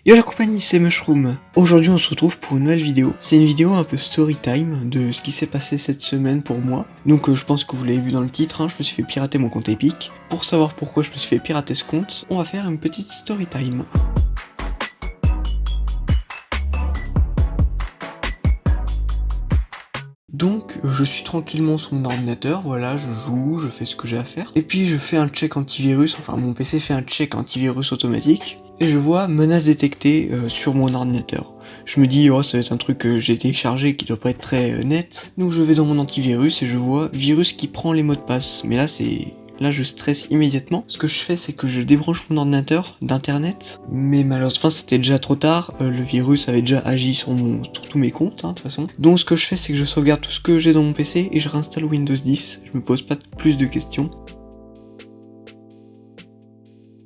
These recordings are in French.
Yo la compagnie, c'est Mushroom. Aujourd'hui on se retrouve pour une nouvelle vidéo. C'est une vidéo un peu story time de ce qui s'est passé cette semaine pour moi. Donc je pense que vous l'avez vu dans le titre, hein, je me suis fait pirater mon compte Epic. Pour savoir pourquoi je me suis fait pirater ce compte, on va faire une petite story time. Donc je suis tranquillement sur mon ordinateur, voilà, je joue, je fais ce que j'ai à faire. Et puis je fais un check antivirus, enfin mon PC fait un check antivirus automatique. Et je vois menace détectée sur mon ordinateur. Je me dis, oh ça va être un truc que j'ai téléchargé qui doit pas être très net. Donc je vais dans mon antivirus et je vois virus qui prend les mots de passe. Mais là Là je stresse immédiatement. Ce que je fais c'est que je débranche mon ordinateur d'internet. Mais malheureusement c'était déjà trop tard. Le virus avait déjà agi sur tous mes comptes de toute façon. Donc ce que je fais c'est que je sauvegarde tout ce que j'ai dans mon PC et je réinstalle Windows 10. Je me pose pas plus de questions.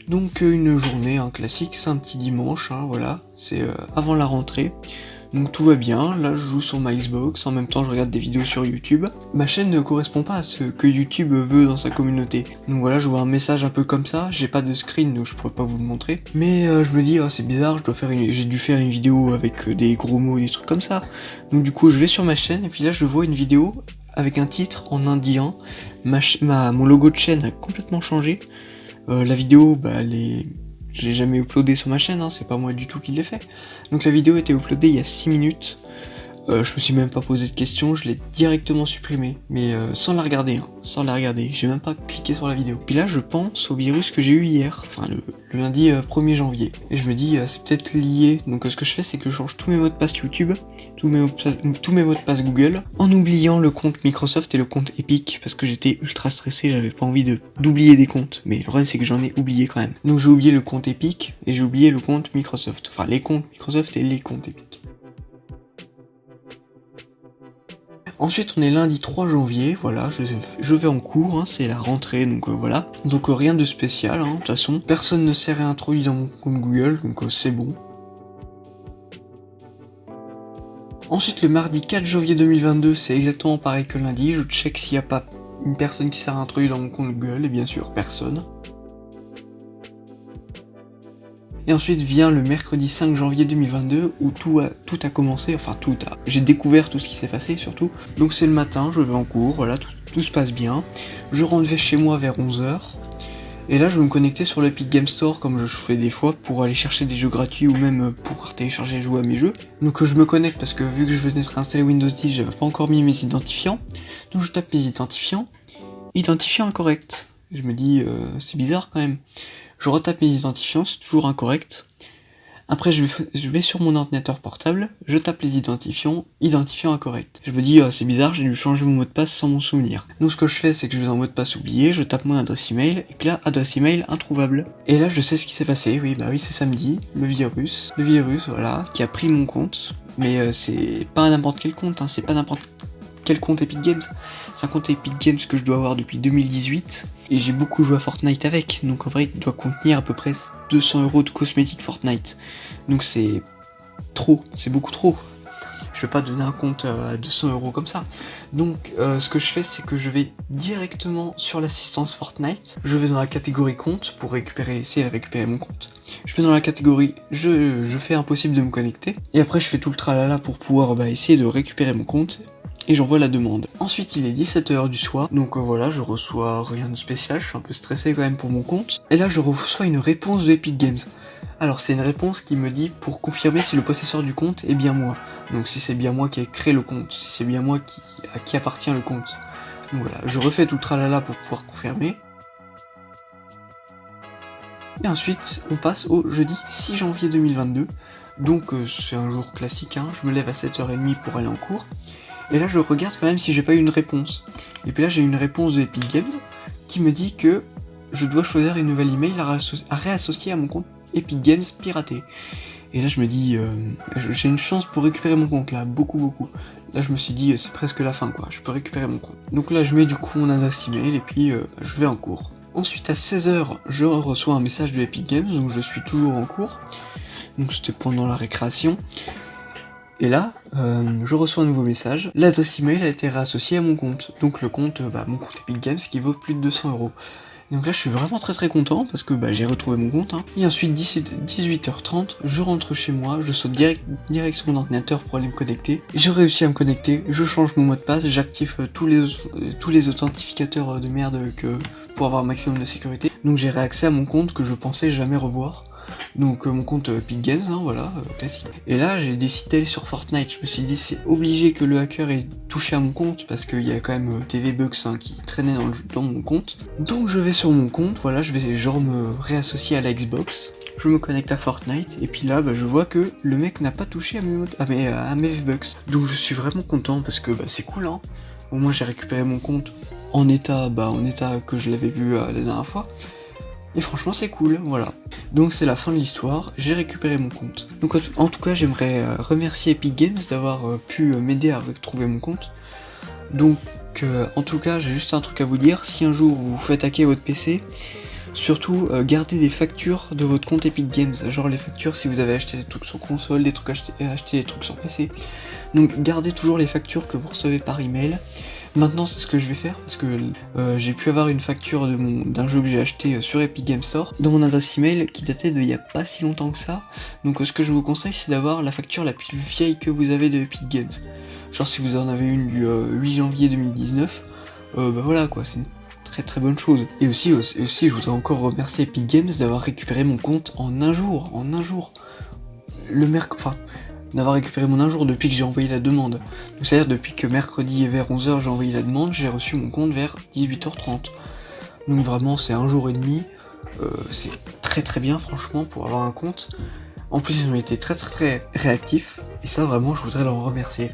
Donc une journée classique, c'est un petit dimanche, voilà, c'est avant la rentrée. Donc tout va bien, là je joue sur ma Xbox, en même temps je regarde des vidéos sur YouTube. Ma chaîne ne correspond pas à ce que YouTube veut dans sa communauté. Donc voilà, je vois un message un peu comme ça, j'ai pas de screen donc je pourrais pas vous le montrer. Mais je me dis, oh, c'est bizarre, j'ai dû faire une vidéo avec des gros mots, des trucs comme ça. Donc du coup je vais sur ma chaîne et puis là je vois une vidéo avec un titre en indien. Mon logo de chaîne a complètement changé. La vidéo, je l'ai jamais uploadée sur ma chaîne, c'est pas moi du tout qui l'ai fait. Donc la vidéo était uploadée il y a 6 minutes. Je me suis même pas posé de questions, je l'ai directement supprimée. Mais sans la regarder, j'ai même pas cliqué sur la vidéo. Puis là je pense au virus que j'ai eu hier, enfin le lundi 1er janvier. Et je me dis c'est peut-être lié. Donc ce que je fais c'est que je change tous mes mots de passe YouTube, tous mes mots de passe Google, en oubliant le compte Microsoft et le compte Epic, parce que j'étais ultra stressé, j'avais pas envie d'oublier des comptes. Mais le problème c'est que j'en ai oublié quand même. Donc j'ai oublié le compte Epic et j'ai oublié le compte Microsoft. Enfin les comptes Microsoft et les comptes Epic. Ensuite on est lundi 3 janvier, voilà, je vais en cours, c'est la rentrée, donc voilà. Donc rien de spécial, de toute façon. Personne ne s'est réintroduit dans mon compte Google, donc c'est bon. Ensuite le mardi 4 janvier 2022, c'est exactement pareil que lundi, je check s'il n'y a pas une personne qui s'est réintroduite dans mon compte Google, et bien sûr personne. Et ensuite vient le mercredi 5 janvier 2022 où tout a commencé, j'ai découvert tout ce qui s'est passé surtout. Donc c'est le matin, je vais en cours, voilà, tout se passe bien. Je rentre chez moi vers 11h. Et là je vais me connecter sur l'Epic Game Store comme je fais des fois pour aller chercher des jeux gratuits ou même pour télécharger et jouer à mes jeux. Donc je me connecte parce que vu que je venais de réinstaller Windows 10, j'avais pas encore mis mes identifiants. Donc je tape mes identifiants incorrect. Je me dis c'est bizarre quand même. Je retape mes identifiants, c'est toujours incorrect. Après je vais sur mon ordinateur portable, je tape les identifiants incorrects. Je me dis c'est bizarre, j'ai dû changer mon mot de passe sans m'en souvenir. Donc ce que je fais c'est que je vais dans mot de passe oublié, je tape mon adresse email, et puis là adresse email introuvable. Et là je sais ce qui s'est passé, oui c'est samedi, le virus voilà, qui a pris mon compte. Mais c'est pas n'importe quel compte, c'est pas n'importe quel compte Epic Games. C'est un compte Epic Games que je dois avoir depuis 2018 et j'ai beaucoup joué à Fortnite avec, donc en vrai il doit contenir à peu près 200€ de cosmétiques Fortnite. Donc c'est trop, c'est beaucoup trop. Je vais pas donner un compte à 200€ comme ça. Donc ce que je fais c'est que je vais directement sur l'assistance Fortnite, je vais dans la catégorie compte pour essayer de récupérer mon compte. Je vais dans la catégorie je fais impossible de me connecter et après je fais tout le tralala pour pouvoir essayer de récupérer mon compte. Et j'envoie la demande. Ensuite il est 17h du soir, donc voilà, je reçois rien de spécial, je suis un peu stressé quand même pour mon compte. Et là je reçois une réponse de Epic Games. Alors c'est une réponse qui me dit pour confirmer si le possesseur du compte est bien moi. Donc si c'est bien moi qui ai créé le compte, si c'est bien moi à qui appartient le compte. Donc voilà, je refais tout le tralala pour pouvoir confirmer. Et ensuite on passe au jeudi 6 janvier 2022. Donc c'est un jour classique, je me lève à 7h30 pour aller en cours. Et là je regarde quand même si j'ai pas eu une réponse. Et puis là j'ai une réponse de Epic Games qui me dit que je dois choisir une nouvelle email à réassocier à mon compte Epic Games piraté. Et là je me dis j'ai une chance pour récupérer mon compte là, beaucoup. Là je me suis dit c'est presque la fin quoi, je peux récupérer mon compte. Donc là je mets du coup mon adresse email et puis je vais en cours. Ensuite à 16h je reçois un message de Epic Games, donc je suis toujours en cours. Donc c'était pendant la récréation. Et là, je reçois un nouveau message, l'adresse email a été réassociée à mon compte. Donc le compte, mon compte Epic Games qui vaut plus de 200€. Donc là je suis vraiment très content parce que j'ai retrouvé mon compte. Et ensuite d'ici 18h30, je rentre chez moi, je saute direct sur mon ordinateur pour aller me connecter. J'ai réussi à me connecter, je change mon mot de passe, j'active tous les authentificateurs de merde pour avoir un maximum de sécurité. Donc j'ai réaccès à mon compte que je pensais jamais revoir. Donc mon compte Epic Games, voilà, classique. Et là j'ai décidé d'aller sur Fortnite, je me suis dit c'est obligé que le hacker ait touché à mon compte, parce qu'il y a quand même des V-Bucks qui traînaient dans mon compte. Donc je vais sur mon compte, voilà, je vais genre me réassocier à la Xbox, je me connecte à Fortnite, et puis là je vois que le mec n'a pas touché à mes V-Bucks. Donc je suis vraiment content, parce que c'est cool, hein. Au moins j'ai récupéré mon compte en état que je l'avais vu la dernière fois. Et franchement c'est cool, voilà. Donc c'est la fin de l'histoire, j'ai récupéré mon compte. Donc en tout cas j'aimerais remercier Epic Games d'avoir pu m'aider à retrouver mon compte. Donc en tout cas j'ai juste un truc à vous dire, si un jour vous vous faites hacker votre PC, surtout gardez des factures de votre compte Epic Games, genre les factures si vous avez acheté des trucs sur console, des trucs acheté des trucs sur PC. Donc gardez toujours les factures que vous recevez par email. Maintenant c'est ce que je vais faire parce que j'ai pu avoir une facture d'un jeu que j'ai acheté sur Epic Games Store dans mon adresse email qui datait d'il y a pas si longtemps que ça. Donc ce que je vous conseille c'est d'avoir la facture la plus vieille que vous avez de Epic Games. Genre si vous en avez une du 8 janvier 2019, voilà quoi, c'est une très bonne chose. Et aussi je voudrais encore remercier Epic Games d'avoir récupéré mon compte en un jour. D'avoir récupéré mon un jour depuis que j'ai envoyé la demande. Donc c'est-à-dire depuis que mercredi vers 11h j'ai envoyé la demande, j'ai reçu mon compte vers 18h30. Donc vraiment c'est un jour et demi, c'est très bien franchement pour avoir un compte. En plus ils ont été très réactifs, et ça vraiment je voudrais leur remercier.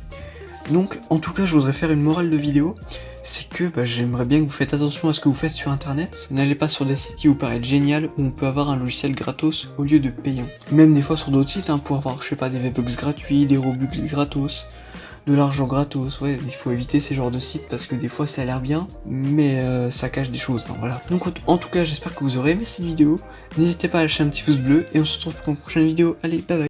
Donc en tout cas je voudrais faire une morale de vidéo, c'est que j'aimerais bien que vous faites attention à ce que vous faites sur internet, n'allez pas sur des sites qui vous paraissent génial où on peut avoir un logiciel gratos au lieu de payant. Même des fois sur d'autres sites pour avoir je sais pas des V-Bucks gratuits, des Robux gratos, de l'argent gratos, ouais il faut éviter ces genres de sites parce que des fois ça a l'air bien mais ça cache des choses, voilà. Donc en tout cas j'espère que vous aurez aimé cette vidéo, n'hésitez pas à lâcher un petit pouce bleu et on se retrouve pour une prochaine vidéo, allez bye bye.